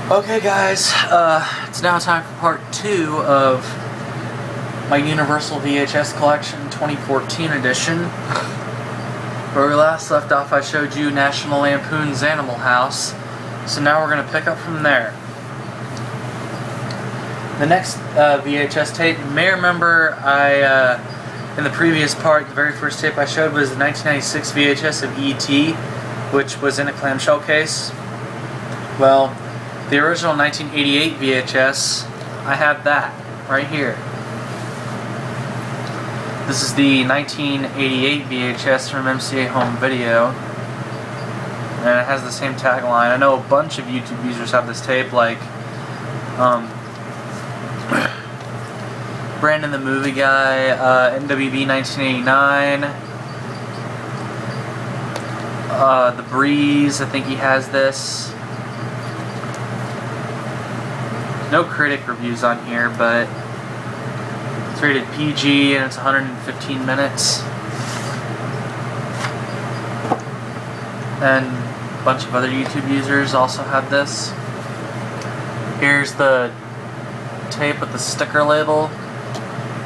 Okay guys, it's now time for part 2 of my Universal VHS Collection 2014 edition. Where we last left off, I showed you National Lampoon's Animal House, so now we're going to pick up from there. The next VHS tape, you may remember in the previous part, the very first tape I showed was the 1996 VHS of E.T., which was in a clamshell case. Well, the original 1988 VHS, I have that right here. This is the 1988 VHS from MCA Home Video, and it has the same tagline. I know a bunch of YouTube users have this tape, like Brandon the Movie Guy, NWB 1989, The Breeze, I think he has this. No critic reviews on here, but it's rated PG and it's 115 minutes. And a bunch of other YouTube users also have this. Here's the tape with the sticker label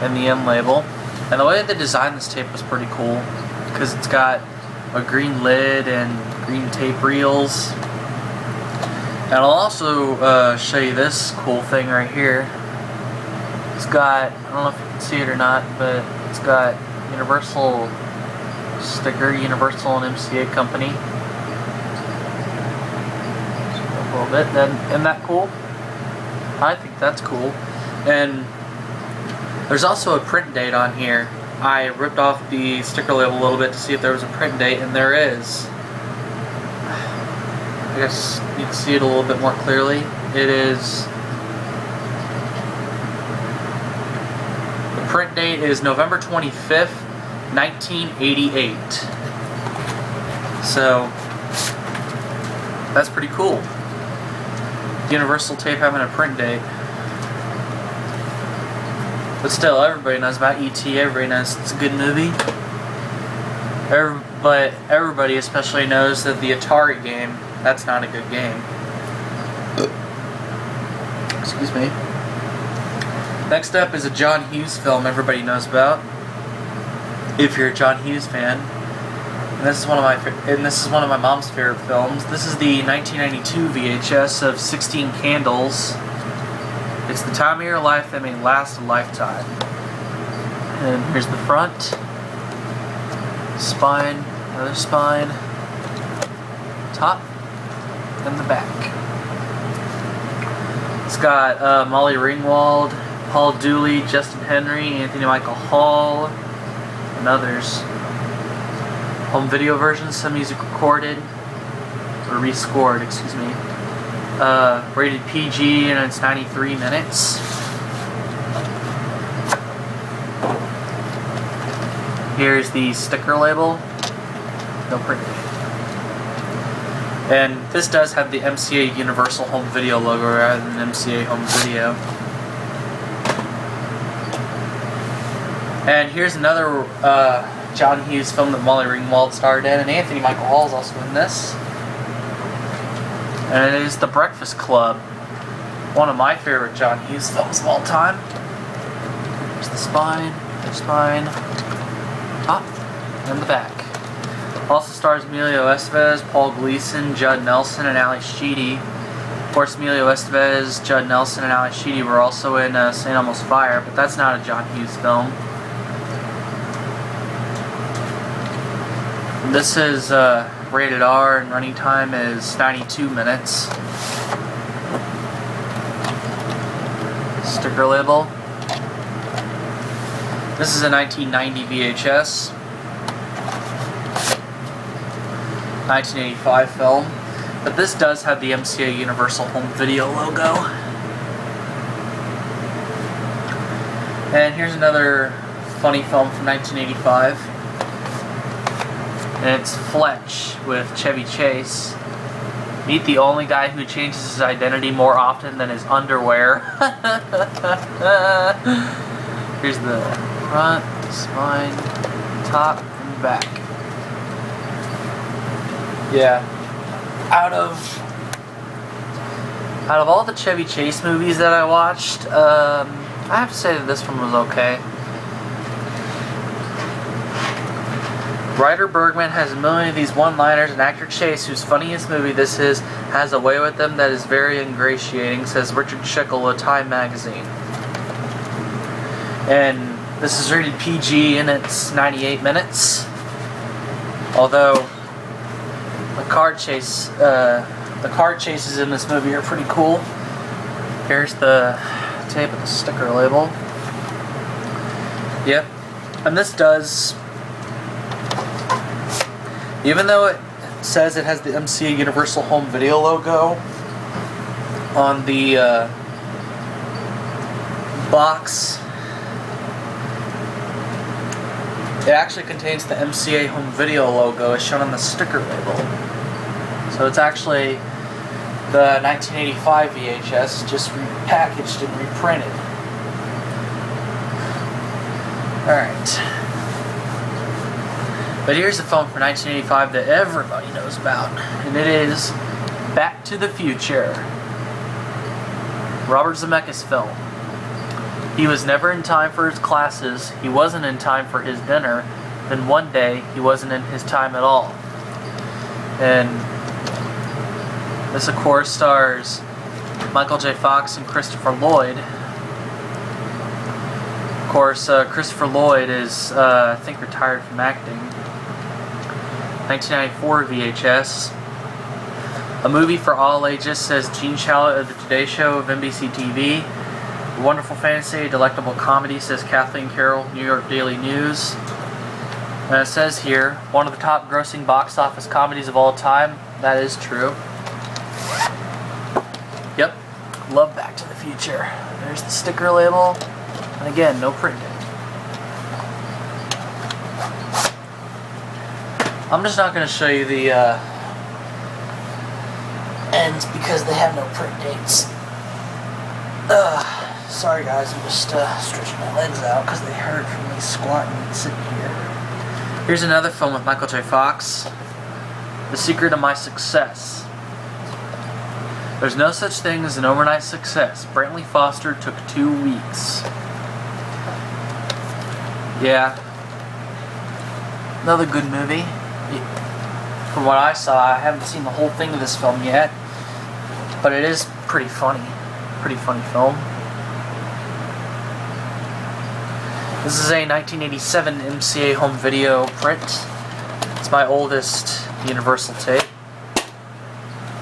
and the end label. And the way they designed this tape was pretty cool, because it's got a green lid and green tape reels. And I'll also show you this cool thing right here. It's got, I don't know if you can see it or not, but it's got Universal sticker, Universal and MCA company. Just a little bit. Isn't that cool? I think that's cool. And there's also a print date on here. I ripped off the sticker label a little bit to see if there was a print date, and there is. I guess you can see it a little bit more clearly. It is, the print date is November 25th, 1988. So, that's pretty cool. Universal tape having a print date. But still, everybody knows about E.T., everybody knows it's a good movie. But everybody especially knows that the Atari game, that's not a good game. Excuse me. Next up is a John Hughes film everybody knows about, if you're a John Hughes fan. And this is one of my mom's favorite films. This is the 1992 VHS of 16 Candles. It's the time of your life that may last a lifetime. And here's the front. Spine, another spine, top, and the back. It's got Molly Ringwald, Paul Dooley, Justin Henry, Anthony Michael Hall, and others. Home video version, some music recorded, or rescored, excuse me. Rated PG, and it's 93 minutes. Here's the sticker label. No print. And this does have the MCA Universal Home Video logo rather than MCA Home Video. And here's another John Hughes film that Molly Ringwald starred in, and Anthony Michael Hall is also in this. And it is The Breakfast Club, one of my favorite John Hughes films of all time. Here's the spine, top, and the back. Also stars Emilio Estevez, Paul Gleason, Judd Nelson, and Ali Sheedy. Of course, Emilio Estevez, Judd Nelson, and Ali Sheedy were also in St. Elmo's Fire, but that's not a John Hughes film. This is rated R, and running time is 92 minutes. Sticker label. This is a 1990 VHS. 1985 film. But this does have the MCA Universal Home Video logo. And here's another funny film from 1985. And it's Fletch with Chevy Chase. Meet the only guy who changes his identity more often than his underwear. Here's the front, spine, top, and back. Yeah. Out of Out of all the Chevy Chase movies that I watched, I have to say that this one was okay. Writer Bergman has a million of these one-liners, and actor Chase, whose funniest movie this is, has a way with them that is very ingratiating, says Richard Schickel of Time magazine. And this is rated PG and it's 98 minutes. Although the car chases in this movie are pretty cool. Here's the tape with the sticker label. Yep. And this does, even though it says it has the MCA Universal Home Video logo on the box, it actually contains the MCA Home Video logo as shown on the sticker label. So it's actually the 1985 VHS just repackaged and reprinted. Alright. But here's a film for 1985 that everybody knows about, and it is Back to the Future. Robert Zemeckis film. He was never in time for his classes, he wasn't in time for his dinner, then one day he wasn't in his time at all. And this of course stars Michael J. Fox and Christopher Lloyd. Of course, Christopher Lloyd is, I think, retired from acting. 1994 VHS. A movie for all ages, says Gene Shalit of the Today Show of NBC TV. A wonderful fantasy, delectable comedy, says Kathleen Carroll, New York Daily News. And it says here, one of the top grossing box office comedies of all time. That is true. Yep, love Back to the Future. There's the sticker label. And again, no printing. I'm just not going to show you the ends because they have no print dates. Sorry guys, I'm just stretching my legs out because they hurt from me squatting and sitting here. Here's another film with Michael J. Fox. The Secret of My Success. There's no such thing as an overnight success. Brantley Foster took 2 weeks. Yeah. Another good movie. From what I saw, I haven't seen the whole thing of this film yet, but it is pretty funny. Pretty funny film. This is a 1987 MCA Home Video print. It's my oldest Universal tape,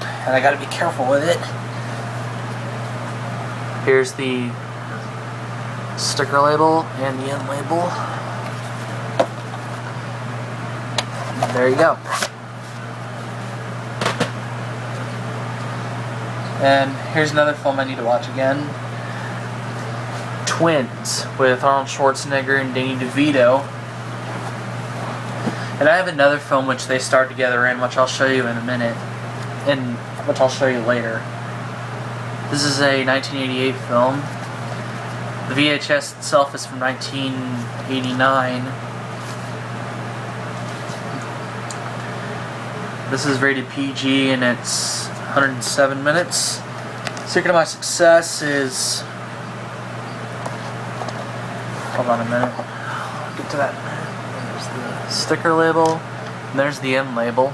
and I gotta be careful with it. Here's the sticker label and the end label. There you go. And here's another film I need to watch again. Twins, with Arnold Schwarzenegger and Danny DeVito. And I have another film which they star together in, which I'll show you in a minute. And which I'll show you later. This is a 1988 film. The VHS itself is from 1989. This is rated PG and it's 107 minutes. Secret of My Success is... Hold on a minute. I'll get to that. There's the sticker label. And there's the end label.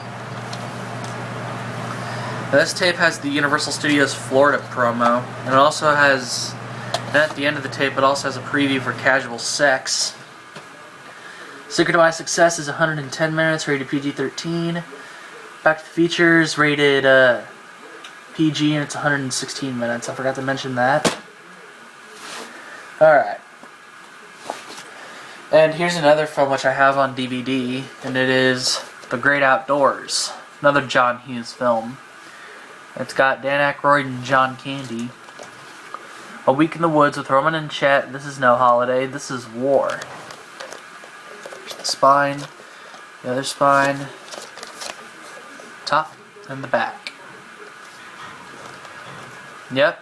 Now, this tape has the Universal Studios Florida promo. And it also has... And at the end of the tape, it also has a preview for Casual Sex. Secret of My Success is 110 minutes, rated PG-13. Back to the Features, rated PG, and it's 116 minutes. I forgot to mention that. Alright. And here's another film which I have on DVD, and it is The Great Outdoors. Another John Hughes film. It's got Dan Aykroyd and John Candy. A Week in the Woods with Roman and Chet. This is no holiday. This is war. There's the spine. The other spine. Top and the back. Yep.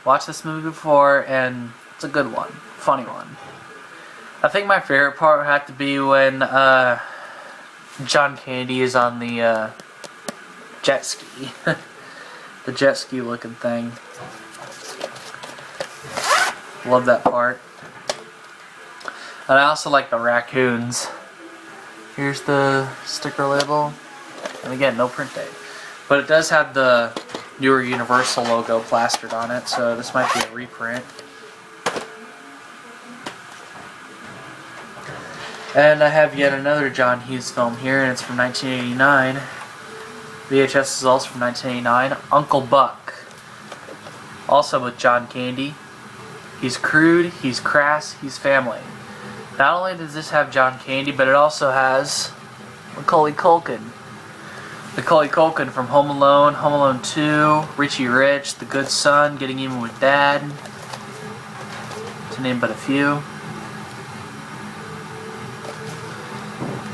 Watched this movie before, and it's a good one. Funny one. I think my favorite part would have to be when John Candy is on the jet ski. The jet ski looking thing. Love that part. And I also like the raccoons. Here's the sticker label. And again, no print date. But it does have the newer Universal logo plastered on it, so this might be a reprint. And I have yet another John Hughes film here, and it's from 1989. VHS is also from 1989. Uncle Buck. Also with John Candy. He's crude, he's crass, he's family. Not only does this have John Candy, but it also has Macaulay Culkin. Macaulay Culkin from Home Alone, Home Alone 2, Richie Rich, The Good Son, Getting Even with Dad, to name but a few.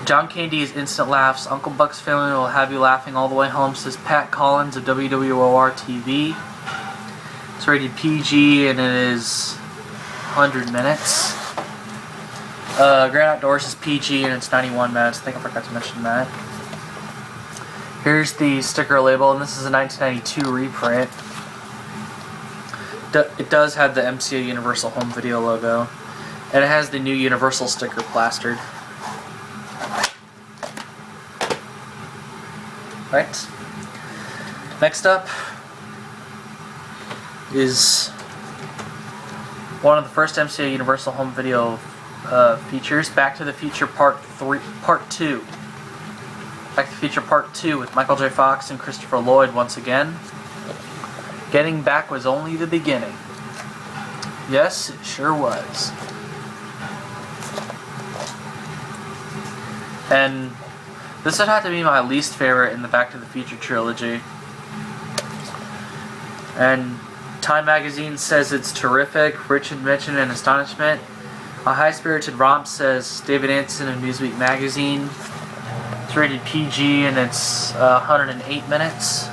John Candy's instant laughs. Uncle Buck's family will have you laughing all the way home, says Pat Collins of WWOR TV. It's rated PG and it is 100 minutes. Grand Outdoors is PG and it's 91 minutes. I think I forgot to mention that. Here's the sticker label, and this is a 1992 reprint. It does have the MCA Universal Home Video logo, and it has the new Universal sticker plastered. Right. Next up is one of the first MCA Universal Home Video features, Back to the Future Part 2. Back to the Future Part 2 with Michael J. Fox and Christopher Lloyd once again. Getting back was only the beginning. Yes, it sure was. And this would have to be my least favorite in the Back to the Future trilogy. And Time Magazine says it's terrific, rich invention and astonishment. A high-spirited romp, says David Anson of Newsweek Magazine. It's rated PG and it's 108 minutes.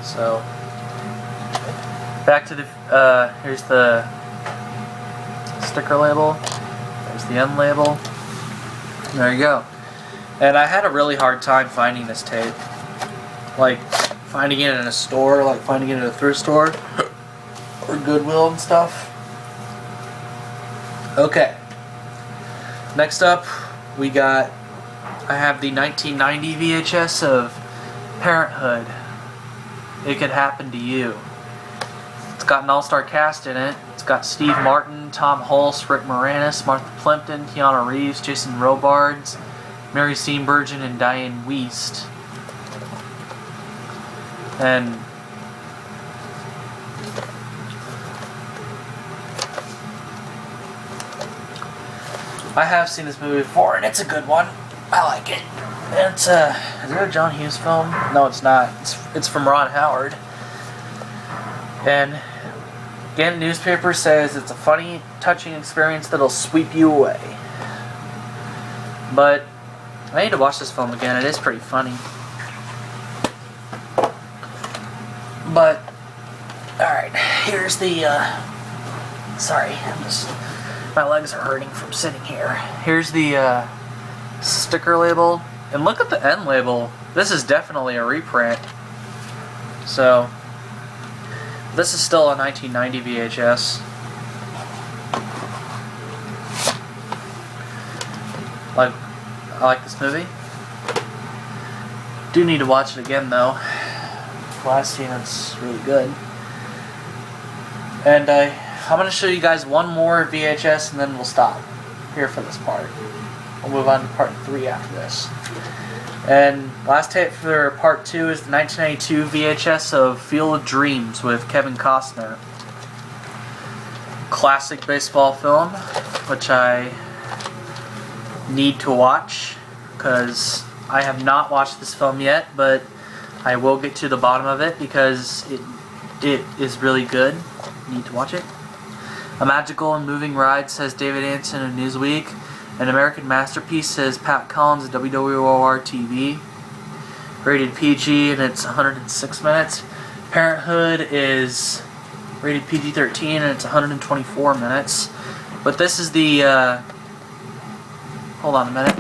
So, back to the, here's the sticker label. There's the end label. There you go. And I had a really hard time finding this tape. Like, finding it in a store, like finding it at a thrift store, or Goodwill and stuff. Okay. Next up, we got, I have the 1990 VHS of Parenthood. It Could Happen to You. It's got an all-star cast in it. It's got Steve Martin, Tom Hulse, Rick Moranis, Martha Plimpton, Keanu Reeves, Jason Robards, Mary Steenburgen, and Diane Wiest. And I have seen this movie before, and it's a good one. I like it. It's is it a John Hughes film? No, it's not. It's from Ron Howard. And again, newspaper says it's a funny, touching experience that'll sweep you away. But I need to watch this film again. It is pretty funny. But alright, here's the sorry, my legs are hurting from sitting here. Here's the sticker label, and look at the end label. This is definitely a reprint. So this is still a 1990 VHS. I like this movie. Do need to watch it again though. Last scene, it's really good. And I'm going to show you guys one more VHS and then we'll stop here for this part. We'll move on to part 3 after this. And last tape for part 2 is the 1992 VHS of Field of Dreams with Kevin Costner. Classic baseball film, which I need to watch because I have not watched this film yet, but I will get to the bottom of it because it is really good. Need to watch it. A magical and moving ride, says David Anson of Newsweek. An American masterpiece, says Pat Collins of WWOR TV. Rated PG and it's 106 minutes. Parenthood is rated PG-13 and it's 124 minutes. But this is the hold on a minute.